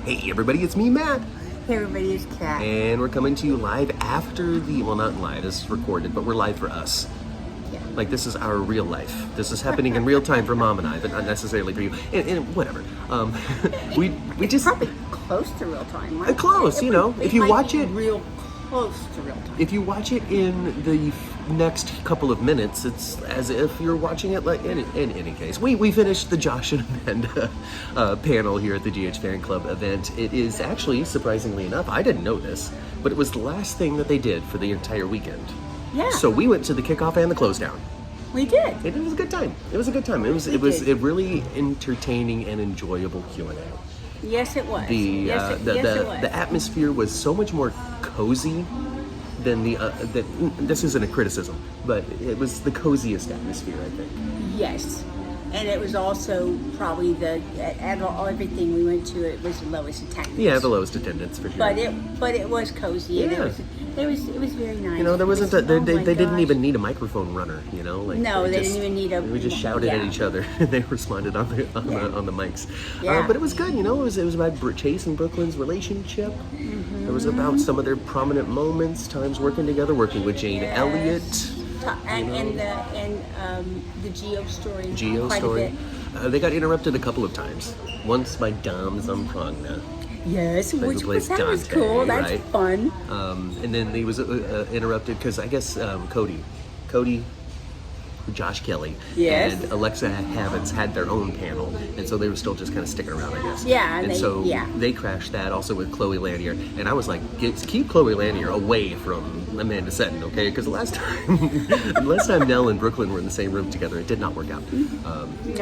Hey everybody, it's me, Matt. Hey everybody, it's Kat. And we're coming to you live after well, not live, this is recorded, but we're live for us. Yeah. Like, this is our real life. This is happening in real time for Mom and I, but not necessarily for you. And whatever. We just... Probably close to real time, right? Close, you know. If you watch it... real close to real time. If you watch it in the next couple of minutes, it's as if you're watching it like in any case. We finished the Josh and Amanda panel here at the GH Fan Club event. It is actually, surprisingly enough, I didn't know this, but it was the last thing that they did for the entire weekend. Yeah. So we went to the kickoff and the close down. We did. It was a good time. It was a good time. It was a really entertaining and enjoyable Q&A. Yes, it was. The atmosphere was so much more cozy than this isn't a criticism, but it was the coziest atmosphere, I think. Yes. And it was also probably everything we went to, it was the lowest attendance. Yeah, the lowest attendance for sure. But it was cozy, and it was very nice. You know, there wasn't they didn't even need a microphone runner. You know, like no, they didn't even need a. We just shouted at each other, and they responded on the mics. Yeah. But it was good. You know, it was about Chase and Brooklyn's relationship. Mm-hmm. It was about some of their prominent moments, times working together, working with Jane Elliott. And the Geo story. Geo story. They got interrupted a couple of times. Once by Dom Zamprogna. Yes, that was cool. That's right? Fun. And then he was interrupted because I guess Cody, Josh Kelly, and Alexa Havens had their own panel, and so they were still just kind of sticking around, I guess. Yeah, they crashed that also with Chloe Lanier, and I was like, keep Chloe Lanier away from Amanda Setton, okay? Because the last time Nell and Brooklyn were in the same room together, it did not work out.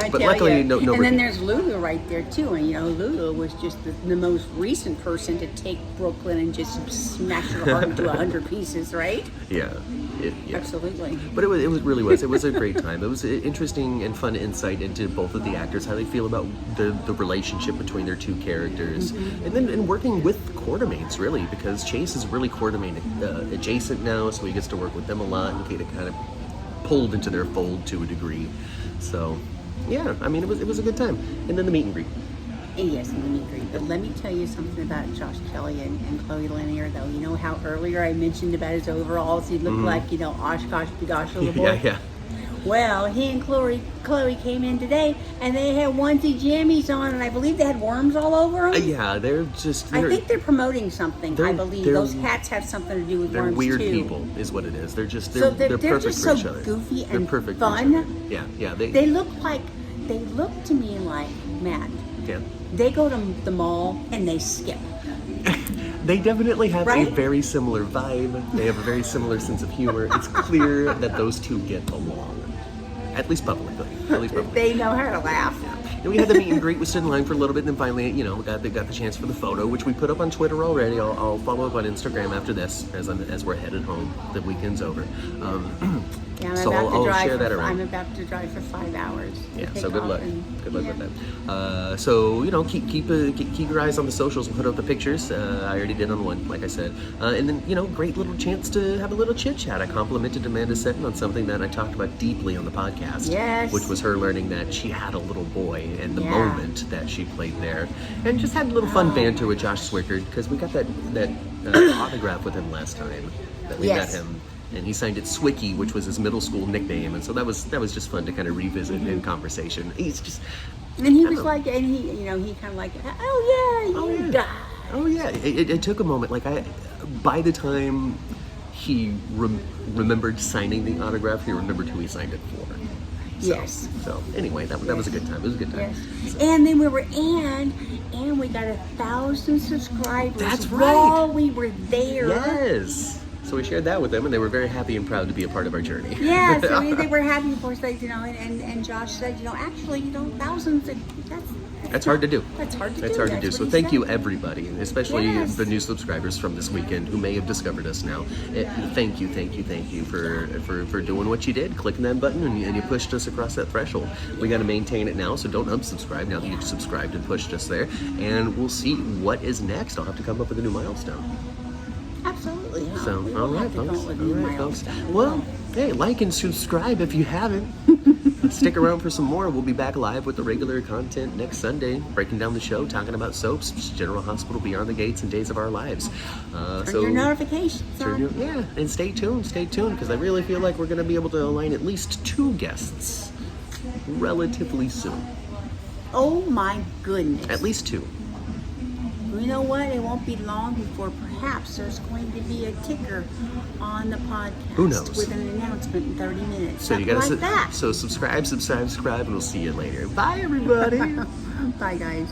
But luckily, no. And then there's Lulu right there too, and you know, Lulu was just the most recent person to take Brooklyn and just smash her heart into 100 pieces, right? Yeah. Absolutely. But it really was. It was a great time. It was an interesting and fun insight into both of the actors, how they feel about the relationship between their two characters, and working with quartermates, really, because Chase is really quartermate adjacent now, so he gets to work with them a lot and get kind of pulled into their fold to a degree. So, yeah, I mean, it was a good time. And then the meet and greet. Yes, the meet and greet. But let me tell you something about Josh Kelly and Chloe Lanier, though. You know how earlier I mentioned about his overalls? He looked like, you know, Oshkosh Bigosh little boy? Yeah. Well, he and Chloe came in today, and they had onesie jammies on, and I believe they had worms all over them. Yeah, I think they're promoting something. I believe those hats have something to do with worms too. They're weird people, is what it is. They're perfect just for so each other. Goofy they're and perfect fun. For each other. Yeah. They look to me like Matt. Yeah. They go to the mall and they skip. They definitely have a very similar vibe. They have a very similar sense of humor. It's clear that those two get along. At least publicly. They know how to laugh. Yeah. And we had the meet and greet. We stood in line for a little bit, and then finally, you know, got the chance for the photo, which we put up on Twitter already. I'll follow up on Instagram after this, as we're headed home. The weekend's over. I'll share that around. I'm about to drive for 5 hours. Yeah, so good luck. Good luck with that. So, you know, keep your eyes on the socials and put up the pictures. I already did on one, like I said. And then, you know, great little chance to have a little chit chat. I complimented Amanda Setton on something that I talked about deeply on the podcast. Yes. Which was her learning that she had a little boy and the moment that she played there. And just had a little fun banter with Josh Swickard, because we got that autograph with him last time that we met him. And he signed it Swicky, which was his middle school nickname, and so that was just fun to kind of revisit in conversation. He's just, and he was like, and he, you know, he kind of like, oh yeah. It took a moment. Like by the time he remembered signing the autograph, he remembered who he signed it for. Yes. So anyway, that was a good time. It was a good time. Yes. So. And then we got 1,000 subscribers. That's right. While we were there. Yes. So we shared that with them, and they were very happy and proud to be a part of our journey. Yeah, so they were happy, of course, you know, and Josh said, you know, actually, you know, thousands, that's hard to do. That's hard to do. That's hard to do. So thank you, everybody, and especially the new subscribers from this weekend who may have discovered us now. Thank you for doing what you did, clicking that button, and you pushed us across that threshold. We got to maintain it now, so don't unsubscribe now that you've subscribed and pushed us there. And we'll see what is next. I'll have to come up with a new milestone. Absolutely. So, all right, folks. Well, Hey, like and subscribe if you haven't. Stick around for some more. We'll be back live with the regular content next Sunday, breaking down the show, talking about soaps, General Hospital, Beyond the Gates, and Days of Our Lives. Turn your notifications on. Yeah, and stay tuned, because I really feel like we're going to be able to align at least 2 guests relatively soon. Oh my goodness. At least 2. You know what? It won't be long before perhaps there's going to be a ticker on the podcast. Who knows? With an announcement in 30 minutes. So you gotta like that. So subscribe, and we'll see you later. Bye, everybody. Bye, guys.